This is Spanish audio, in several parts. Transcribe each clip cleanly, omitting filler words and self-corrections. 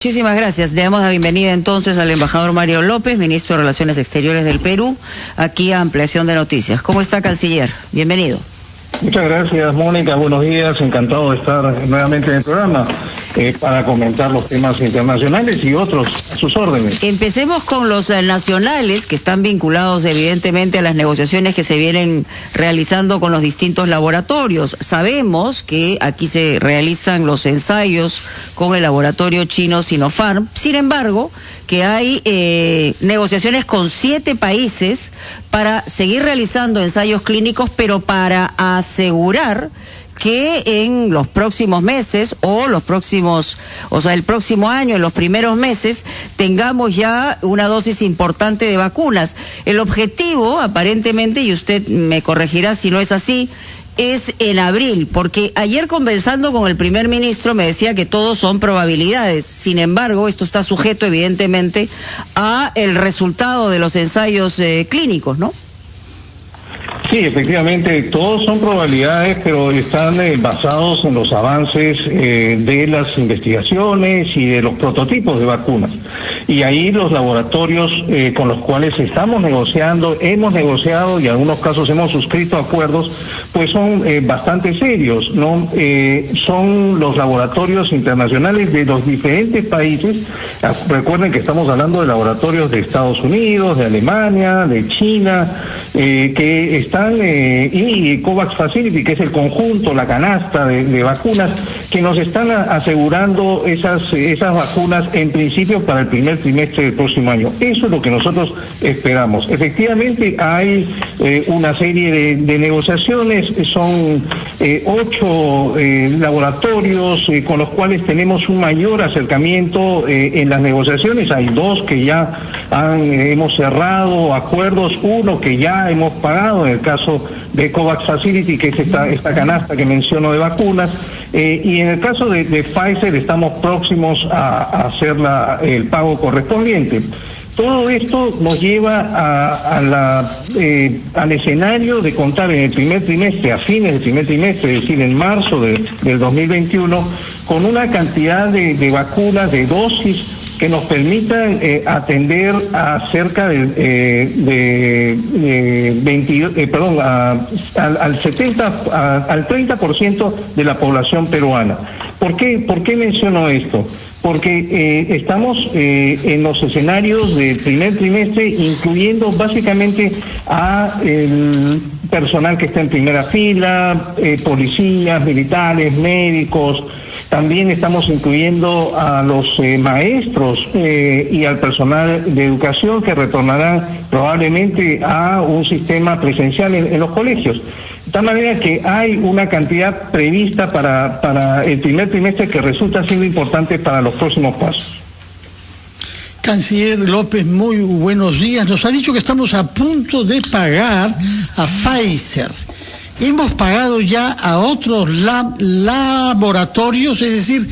Muchísimas gracias. Le damos la bienvenida entonces al embajador Mario López, ministro de Relaciones Exteriores del Perú, aquí a Ampliación de Noticias. ¿Cómo está, canciller? Bienvenido. Muchas gracias, Mónica. Buenos días. Encantado de estar nuevamente en el programa para comentar los temas internacionales y otros a sus órdenes. Empecemos con los nacionales, que están vinculados evidentemente a las negociaciones que se vienen realizando con los distintos laboratorios. Sabemos que aquí se realizan los ensayos con el laboratorio chino Sinopharm. Sin embargo, que hay negociaciones con 7 países para seguir realizando ensayos clínicos, pero para asegurar que en los próximos meses el próximo año, en los primeros meses, tengamos ya una dosis importante de vacunas. El objetivo, aparentemente, y usted me corregirá si no es así, es en abril, porque ayer conversando con el primer ministro me decía que todos son probabilidades. Sin embargo, esto está sujeto evidentemente a el resultado de los ensayos clínicos, ¿no? Sí, efectivamente, todos son probabilidades, pero están basados en los avances de las investigaciones y de los prototipos de vacunas. Y ahí los laboratorios con los cuales estamos negociando, hemos negociado y en algunos casos hemos suscrito acuerdos, pues son bastante serios, ¿no? Son los laboratorios internacionales de los diferentes países. Recuerden que estamos hablando de laboratorios de Estados Unidos, de Alemania, de China, que están, y COVAX Facility, que es el conjunto, la canasta de vacunas, que nos están asegurando esas vacunas en principio para el primer trimestre del próximo año. Eso es lo que nosotros esperamos. Efectivamente hay una serie de negociaciones, son 8 laboratorios con los cuales tenemos un mayor acercamiento en las negociaciones. Hay 2 que ya hemos cerrado acuerdos, 1 que ya hemos pagado en el caso de COVAX Facility, que es esta canasta que menciono de vacunas, y en el caso de Pfizer estamos próximos a hacer el pago correspondiente. Todo esto nos lleva al escenario de contar en el primer trimestre, a fines del primer trimestre, es decir, en marzo del 2021, con una cantidad de vacunas, de dosis, que nos permitan atender a cerca al 30% de la población peruana. ¿Por qué menciono esto? Porque estamos en los escenarios del primer trimestre incluyendo básicamente a el personal que está en primera fila, policías, militares, médicos. También estamos incluyendo a los maestros y al personal de educación que retornarán probablemente a un sistema presencial en los colegios. De tal manera que hay una cantidad prevista para el primer trimestre que resulta siendo importante para los próximos pasos. Canciller López, muy buenos días. Nos ha dicho que estamos a punto de pagar a Pfizer. Hemos pagado ya a otros laboratorios, es decir,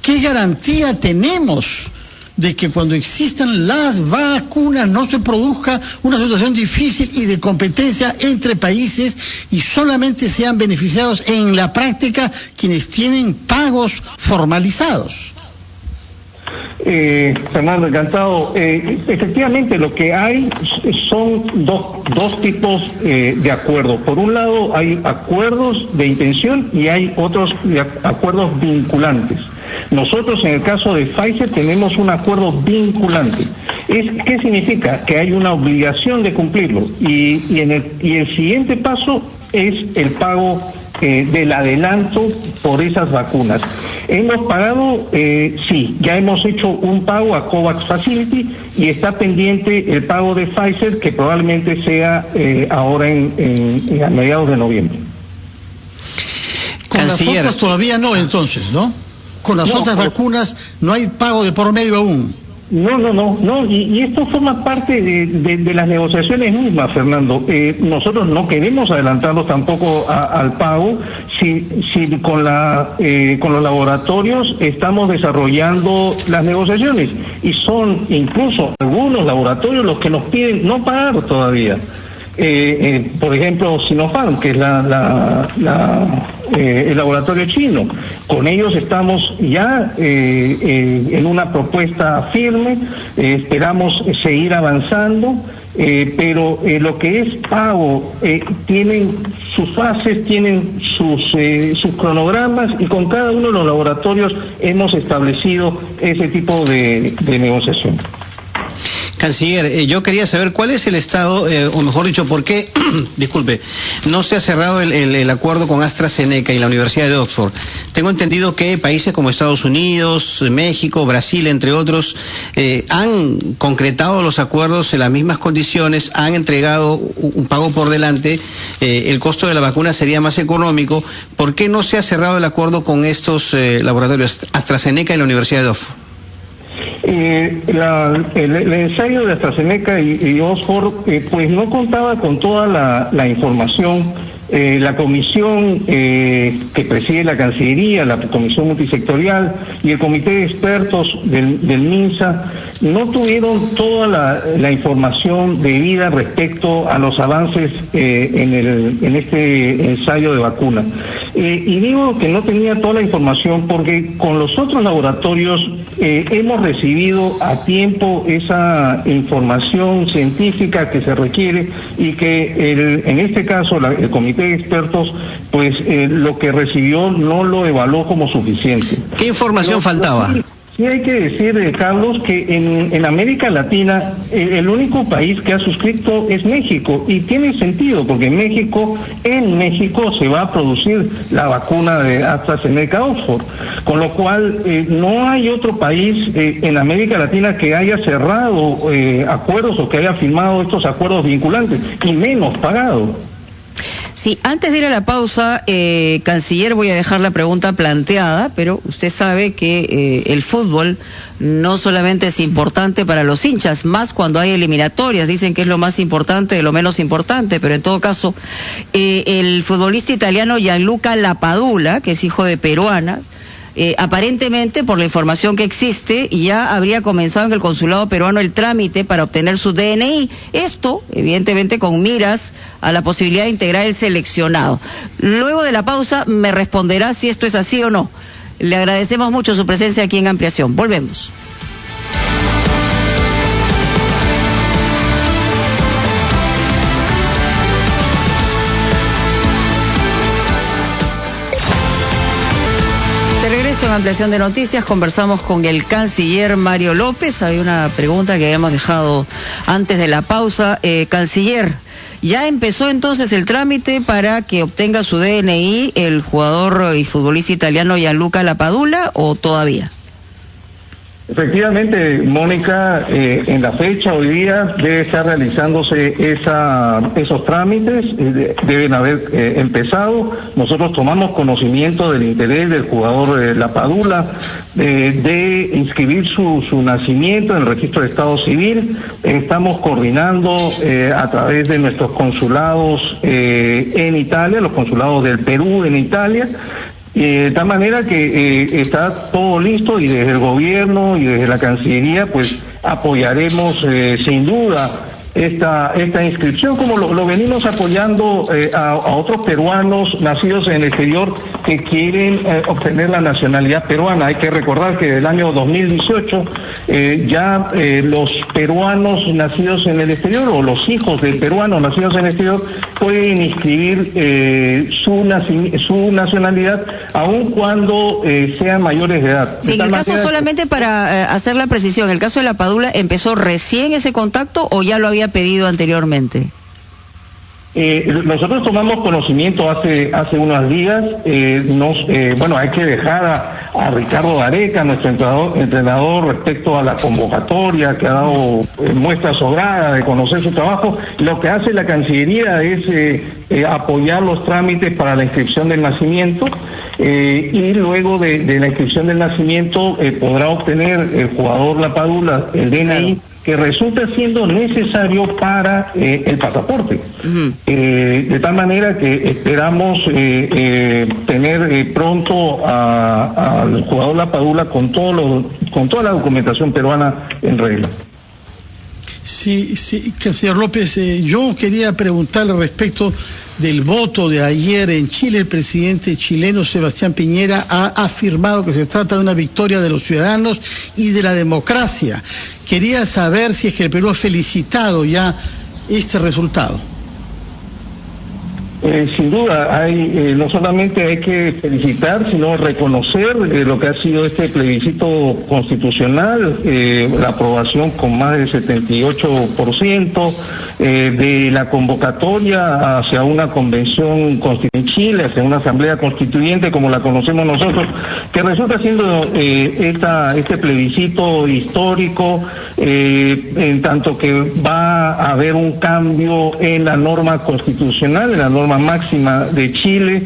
¿qué garantía tenemos de que cuando existan las vacunas no se produzca una situación difícil y de competencia entre países y solamente sean beneficiados en la práctica quienes tienen pagos formalizados? Fernando, encantado. Efectivamente, lo que hay son dos tipos de acuerdos. Por un lado, hay acuerdos de intención y hay otros acuerdos vinculantes. Nosotros, en el caso de Pfizer, tenemos un acuerdo vinculante. ¿Qué significa? Que hay una obligación de cumplirlo. Y el siguiente paso es el pago del adelanto por esas vacunas. Hemos pagado, sí, ya hemos hecho un pago a COVAX Facility y está pendiente el pago de Pfizer, que probablemente sea ahora a mediados de noviembre. Con las otras todavía no, entonces, ¿no? Con las otras vacunas no hay pago de por medio aún. No, y esto forma parte de las negociaciones mismas, Fernando. Nosotros no queremos adelantarnos tampoco al pago si con los laboratorios estamos desarrollando las negociaciones, y son incluso algunos laboratorios los que nos piden no pagar todavía. por ejemplo, Sinopharm, que es el laboratorio chino. Con ellos estamos ya en una propuesta firme, esperamos seguir avanzando. Pero lo que es pago, tienen sus fases, tienen sus cronogramas, y con cada uno de los laboratorios hemos establecido ese tipo de negociación. Canciller, yo quería saber cuál es el estado, o mejor dicho, por qué, disculpe, no se ha cerrado el acuerdo con AstraZeneca y la Universidad de Oxford. Tengo entendido que países como Estados Unidos, México, Brasil, entre otros, han concretado los acuerdos en las mismas condiciones, han entregado un pago por delante, el costo de la vacuna sería más económico. ¿Por qué no se ha cerrado el acuerdo con estos laboratorios, AstraZeneca y la Universidad de Oxford? El ensayo de AstraZeneca y Oxford pues no contaba con toda la información. La comisión que preside la Cancillería, la comisión multisectorial y el comité de expertos del MINSA no tuvieron toda la información debida respecto a los avances en este ensayo de vacuna. Y digo que no tenía toda la información porque con los otros laboratorios hemos recibido a tiempo esa información científica que se requiere, y que en este caso el comité de expertos pues lo que recibió no lo evaluó como suficiente. ¿Qué información faltaba? Sí hay que decir, Carlos, que en América Latina el único país que ha suscrito es México, y tiene sentido porque en México se va a producir la vacuna de AstraZeneca Oxford, con lo cual no hay otro país en América Latina que haya cerrado acuerdos o que haya firmado estos acuerdos vinculantes, y menos pagado. Sí, antes de ir a la pausa, canciller, voy a dejar la pregunta planteada, pero usted sabe que el fútbol no solamente es importante para los hinchas, más cuando hay eliminatorias, dicen que es lo más importante de lo menos importante, pero en todo caso, el futbolista italiano Gianluca Lapadula, que es hijo de peruana, aparentemente, por la información que existe, ya habría comenzado en el consulado peruano el trámite para obtener su DNI. Esto, evidentemente, con miras a la posibilidad de integrar el seleccionado. Luego de la pausa me responderá si esto es así o no. Le agradecemos mucho su presencia aquí en Ampliación. Volvemos. En Ampliación de Noticias conversamos con el canciller Mario López. Hay una pregunta que habíamos dejado antes de la pausa. Canciller, ¿ya empezó entonces el trámite para que obtenga su DNI el jugador y futbolista italiano Gianluca Lapadula, o todavía? Efectivamente, Mónica, en la fecha hoy día debe estar realizándose esos trámites, deben haber empezado. Nosotros tomamos conocimiento del interés del jugador Lapadula de inscribir su nacimiento en el registro de Estado Civil. Estamos coordinando a través de nuestros consulados en Italia, los consulados del Perú en Italia, de tal manera que está todo listo, y desde el gobierno y desde la Cancillería pues apoyaremos sin duda esta inscripción, como lo venimos apoyando a otros peruanos nacidos en el exterior que quieren obtener la nacionalidad peruana. Hay que recordar que del año 2018 ya los peruanos nacidos en el exterior, o los hijos de peruanos nacidos en el exterior, pueden inscribir su nacionalidad aun cuando sean mayores de edad. Sí, en el caso, solamente para hacer la precisión, ¿el caso de Lapadula empezó recién ese contacto o ya lo había pedido anteriormente? Nosotros tomamos conocimiento hace unos días. Bueno, hay que dejar a Ricardo Gareca, nuestro entrenador, respecto a la convocatoria, que ha dado muestra sobrada de conocer su trabajo. Lo que hace la Cancillería es apoyar los trámites para la inscripción del nacimiento, y luego de la inscripción del nacimiento podrá obtener el jugador Lapadula el DNI, que resulta siendo necesario para el pasaporte. De tal manera que esperamos tener pronto al jugador Lapadula con toda la documentación peruana en regla. Sí, señor López, yo quería preguntarle respecto del voto de ayer en Chile. El presidente chileno Sebastián Piñera ha afirmado que se trata de una victoria de los ciudadanos y de la democracia. Quería saber si es que el Perú ha felicitado ya este resultado. Sin duda, no solamente hay que felicitar, sino reconocer lo que ha sido este plebiscito constitucional, la aprobación con más del 78%, de la convocatoria hacia una convención constitucional en Chile, hacia una asamblea constituyente como la conocemos nosotros, que resulta siendo este plebiscito histórico, en tanto que va a haber un cambio en la norma constitucional, en la norma máxima de Chile,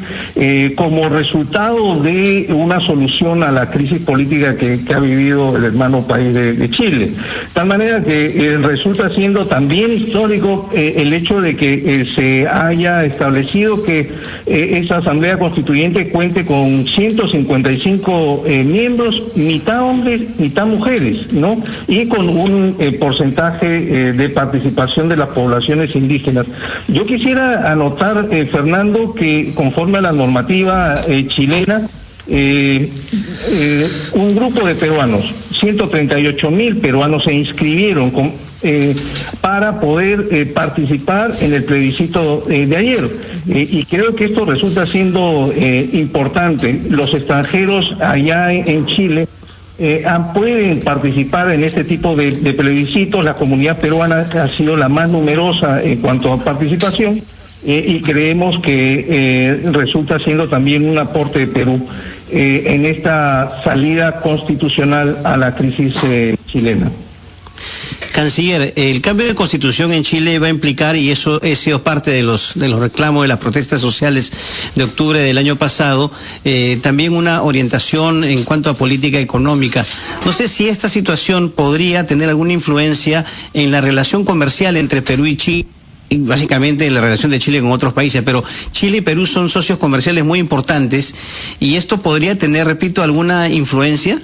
como resultado de una solución a la crisis política que ha vivido el hermano país de Chile. De tal manera que resulta siendo también histórico el hecho de que se haya establecido que esa asamblea constituyente cuente con 155 miembros, mitad hombres, mitad mujeres, ¿no? Y con un porcentaje de participación de las poblaciones indígenas. Yo quisiera anotar, Fernando, que conforme a la normativa chilena, un grupo de peruanos, 138.000 peruanos se inscribieron para poder participar en el plebiscito de ayer. Y creo que esto resulta siendo importante. Los extranjeros allá en Chile pueden participar en este tipo de plebiscitos. La comunidad peruana ha sido la más numerosa en cuanto a participación, y creemos que resulta siendo también un aporte de Perú en esta salida constitucional a la crisis chilena. Canciller, el cambio de constitución en Chile va a implicar, y eso ha sido parte de los reclamos de las protestas sociales de octubre del año pasado, también una orientación en cuanto a política económica. No sé si esta situación podría tener alguna influencia en la relación comercial entre Perú y Chile, y básicamente la relación de Chile con otros países, pero Chile y Perú son socios comerciales muy importantes, y esto podría tener, repito, alguna influencia.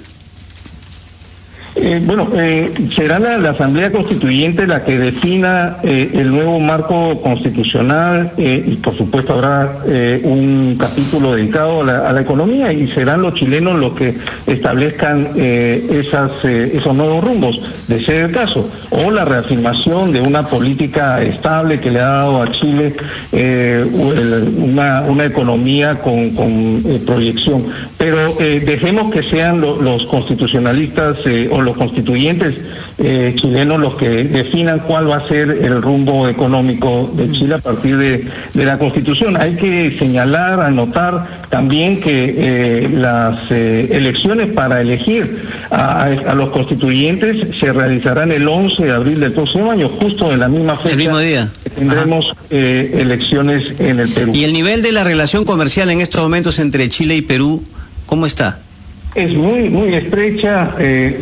Será la Asamblea Constituyente la que defina el nuevo marco constitucional, y por supuesto habrá un capítulo dedicado a la economía, y serán los chilenos los que establezcan esos nuevos rumbos, de ser el caso, o la reafirmación de una política estable que le ha dado a Chile una economía con proyección. Pero dejemos que sean los constitucionalistas o los constituyentes chilenos los que definan cuál va a ser el rumbo económico de Chile a partir de la Constitución. Hay que señalar, anotar también que las elecciones para elegir a los constituyentes se realizarán el 11 de abril del próximo año, justo en la misma fecha. El mismo día. Tendremos elecciones en el Perú. ¿Y el nivel de la relación comercial en estos momentos entre Chile y Perú, cómo está? Es muy estrecha.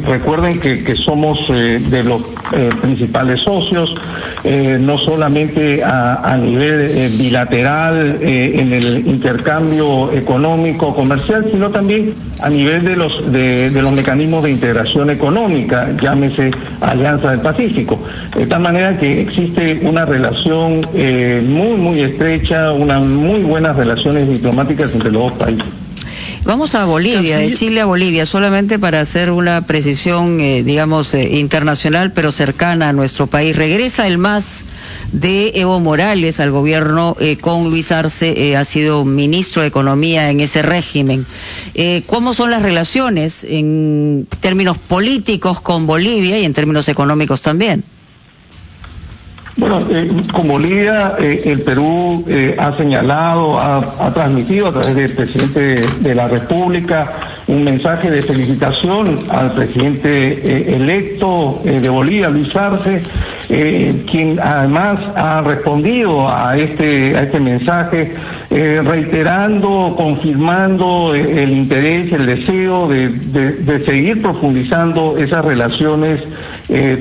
Recuerden que somos de los principales socios, no solamente a nivel bilateral en el intercambio económico comercial, sino también a nivel de los mecanismos de integración económica, llámese Alianza del Pacífico. De tal manera que existe una relación muy estrecha, unas muy buenas relaciones diplomáticas entre los dos países. Vamos a Bolivia, de Chile a Bolivia, solamente para hacer una precisión, internacional, pero cercana a nuestro país. Regresa el MAS de Evo Morales al gobierno con Luis Arce, ha sido ministro de Economía en ese régimen. ¿Cómo son las relaciones en términos políticos con Bolivia y en términos económicos también? Bueno, con Bolivia, el Perú ha señalado, ha transmitido a través del presidente de la República un mensaje de felicitación al presidente electo de Bolivia, Luis Arce, quien además ha respondido a este mensaje, reiterando, confirmando el interés, el deseo de seguir profundizando esas relaciones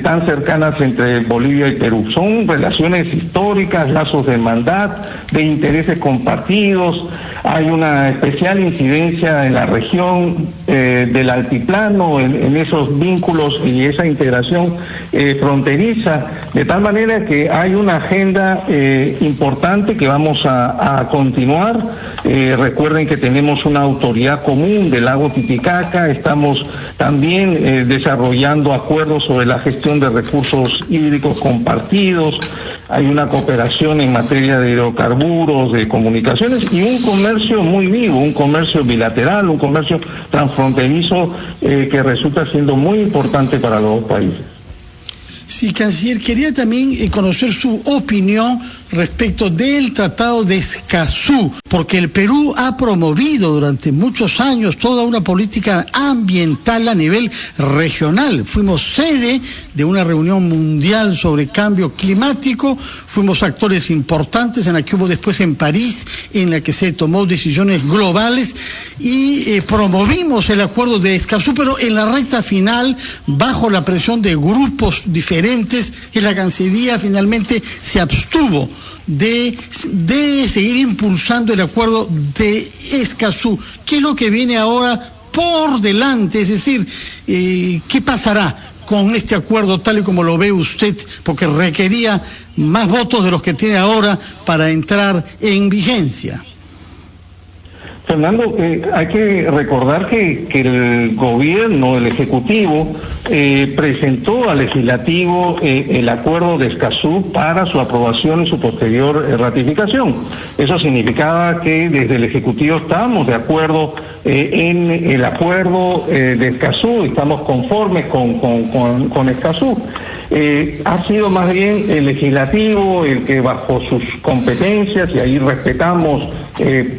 tan cercanas entre Bolivia y Perú. Son relaciones históricas, lazos de hermandad, de intereses compartidos. Hay una especial incidencia en la región del altiplano, en esos vínculos y esa integración fronteriza, de tal manera que hay una agenda importante que vamos a continuar. Recuerden que tenemos una autoridad común del lago Titicaca, estamos también desarrollando acuerdos sobre la gestión de recursos hídricos compartidos, hay una cooperación en materia de hidrocarburos, de comunicaciones y un comercio muy vivo, un comercio bilateral, un comercio transfronterizo que resulta siendo muy importante para los dos países. Sí, canciller, quería también conocer su opinión respecto del Tratado de Escazú, porque el Perú ha promovido durante muchos años toda una política ambiental a nivel regional. Fuimos sede de una reunión mundial sobre cambio climático, fuimos actores importantes en la que hubo después en París, en la que se tomó decisiones globales y promovimos el acuerdo de Escazú, pero en la recta final, bajo la presión de grupos diferentes, y la Cancillería finalmente se abstuvo de seguir impulsando el acuerdo de Escazú. ¿Qué es lo que viene ahora por delante? Es decir, ¿qué pasará con este acuerdo tal y como lo ve usted? Porque requería más votos de los que tiene ahora para entrar en vigencia. Fernando, hay que recordar que el gobierno, el Ejecutivo, presentó al Legislativo el acuerdo de Escazú para su aprobación y su posterior ratificación. Eso significaba que desde el Ejecutivo estábamos de acuerdo en el acuerdo de Escazú, estamos conformes con Escazú. Ha sido más bien el Legislativo el que bajo sus competencias, y ahí respetamos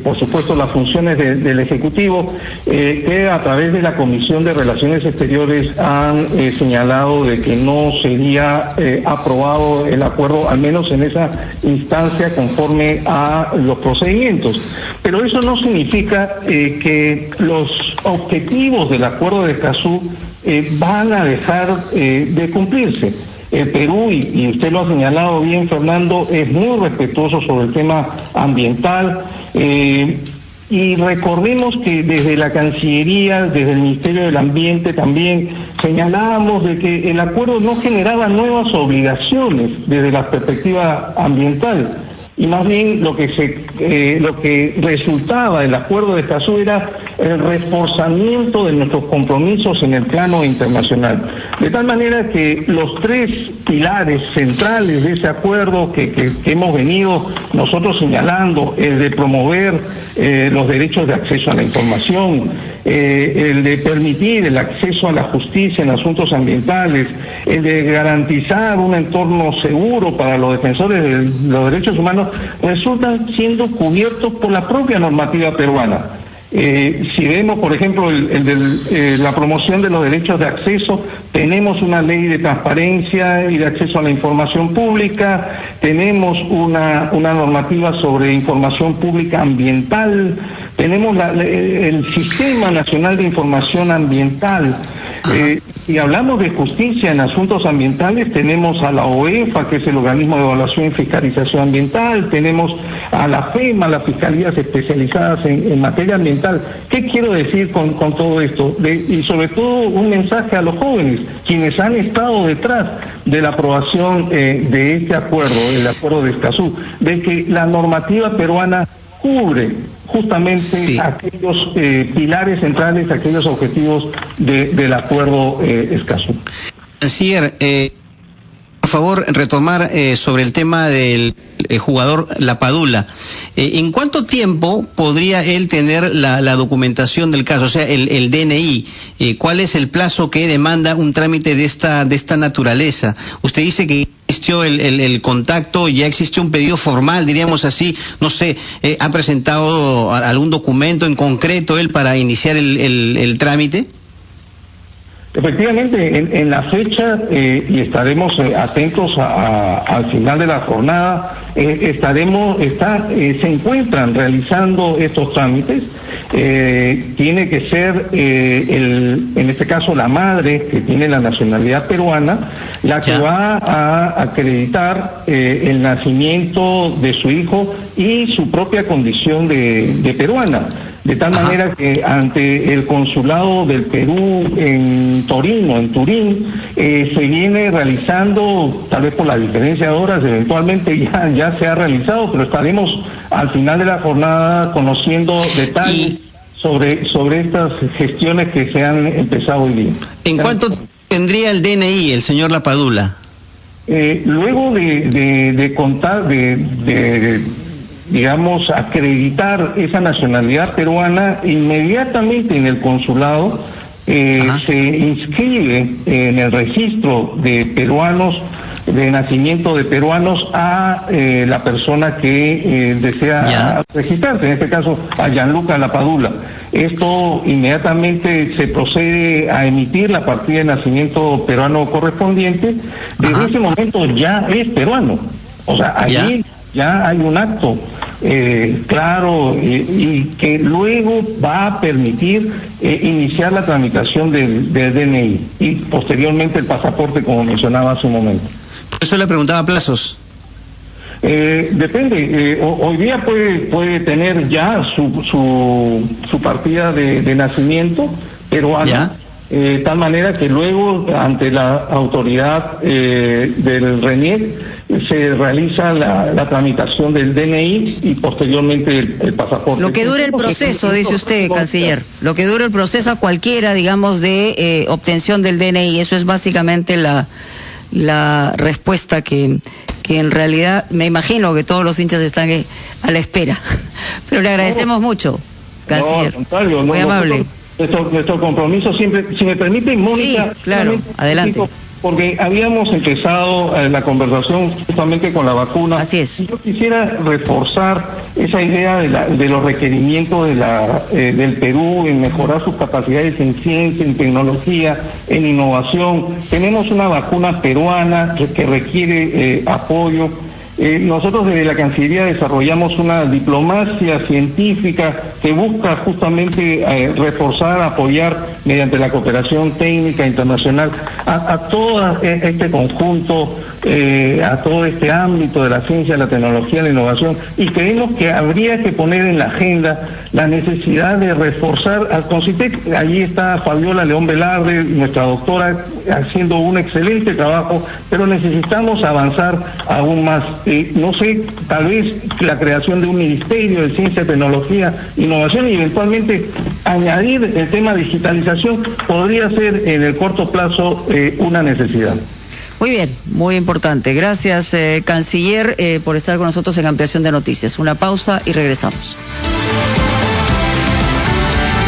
por supuesto las funciones del Ejecutivo, que a través de la Comisión de Relaciones Exteriores han señalado de que no sería aprobado el acuerdo, al menos en esa instancia, conforme a los procedimientos. Pero eso no significa que los objetivos del acuerdo de Escazú van a dejar de cumplirse. El Perú, y usted lo ha señalado bien, Fernando, es muy respetuoso sobre el tema ambiental, y recordemos que desde la Cancillería, desde el Ministerio del Ambiente también señalábamos de que el acuerdo no generaba nuevas obligaciones desde la perspectiva ambiental, y más bien lo que resultaba del acuerdo de Escazú era el reforzamiento de nuestros compromisos en el plano internacional. De tal manera que los tres pilares centrales de ese acuerdo que hemos venido nosotros señalando, el de promover los derechos de acceso a la información, el de permitir el acceso a la justicia en asuntos ambientales, el de garantizar un entorno seguro para los defensores de los derechos humanos, resultan siendo cubiertos por la propia normativa peruana. Si vemos, por ejemplo, la promoción de los derechos de acceso, tenemos una ley de transparencia y de acceso a la información pública, tenemos una normativa sobre información pública ambiental, tenemos el Sistema Nacional de Información Ambiental. Si hablamos de justicia en asuntos ambientales, tenemos a la OEFA, que es el organismo de evaluación y fiscalización ambiental, tenemos a la FEMA, las fiscalías especializadas en materia ambiental. ¿Qué quiero decir con todo esto? Y sobre todo un mensaje a los jóvenes, quienes han estado detrás de la aprobación de este acuerdo, el acuerdo de Escazú, de que la normativa peruana cubre justamente aquellos pilares centrales, aquellos objetivos del acuerdo Escazú. Canciller, por favor, retomar sobre el tema del jugador Lapadula. ¿En cuánto tiempo podría él tener la documentación del caso, o sea, el DNI? ¿Cuál es el plazo que demanda un trámite de esta naturaleza? Usted dice que existió el contacto, ya existe un pedido formal, diríamos así, no sé, ¿ha presentado algún documento en concreto él para iniciar el trámite? Efectivamente, en la fecha, y estaremos atentos al final de la jornada, se encuentran realizando estos trámites. Tiene que ser, en este caso, la madre, que tiene la nacionalidad peruana, la que va a acreditar el nacimiento de su hijo y su propia condición de peruana. De tal manera que ante el consulado del Perú en Turín, se viene realizando, tal vez por la diferencia de horas, eventualmente ya se ha realizado, pero estaremos al final de la jornada conociendo detalles sobre estas gestiones que se han empezado hoy día. ¿En cuánto tendría el DNI el señor Lapadula? Luego de contar, digamos, acreditar esa nacionalidad peruana, inmediatamente en el consulado se inscribe en el registro de peruanos, de nacimiento de peruanos, a la persona que desea registrarse, en este caso a Gianluca Lapadula. Esto inmediatamente se procede a emitir la partida de nacimiento peruano correspondiente. Desde ese momento ya es peruano, o sea, allí ya hay un acto claro y que luego va a permitir iniciar la tramitación del DNI y posteriormente el pasaporte, como mencionaba hace un momento. Por eso le preguntaba plazos. Depende, hoy día puede tener ya su partida de nacimiento peruana, tal manera que luego ante la autoridad del RENIEC se realiza la tramitación del DNI y posteriormente el pasaporte. Lo que dura el proceso, dice usted, canciller, lo que dura el proceso a cualquiera, digamos, de obtención del DNI, eso es básicamente la respuesta que en realidad me imagino que todos los hinchas están a la espera. Pero le agradecemos mucho, canciller. No, al contrario, muy amable. Nuestro compromiso siempre, si me permite, Mónica. Sí, claro, adelante. Porque habíamos empezado la conversación justamente con la vacuna. Así es. Y yo quisiera reforzar esa idea de los requerimientos del Perú en mejorar sus capacidades en ciencia, en tecnología, en innovación. Tenemos una vacuna peruana que requiere apoyo. Nosotros desde la Cancillería desarrollamos una diplomacia científica que busca justamente reforzar, apoyar mediante la cooperación técnica internacional a todo este conjunto, a todo este ámbito de la ciencia, la tecnología, la innovación, y creemos que habría que poner en la agenda la necesidad de reforzar al CONCITEC. Allí está Fabiola León Velarde, nuestra doctora, haciendo un excelente trabajo, pero necesitamos avanzar aún más. No sé, tal vez la creación de un ministerio de ciencia, tecnología, innovación y eventualmente añadir el tema digitalización podría ser en el corto plazo una necesidad. Muy bien, muy importante. Gracias, canciller, por estar con nosotros en Ampliación de Noticias. Una pausa y regresamos.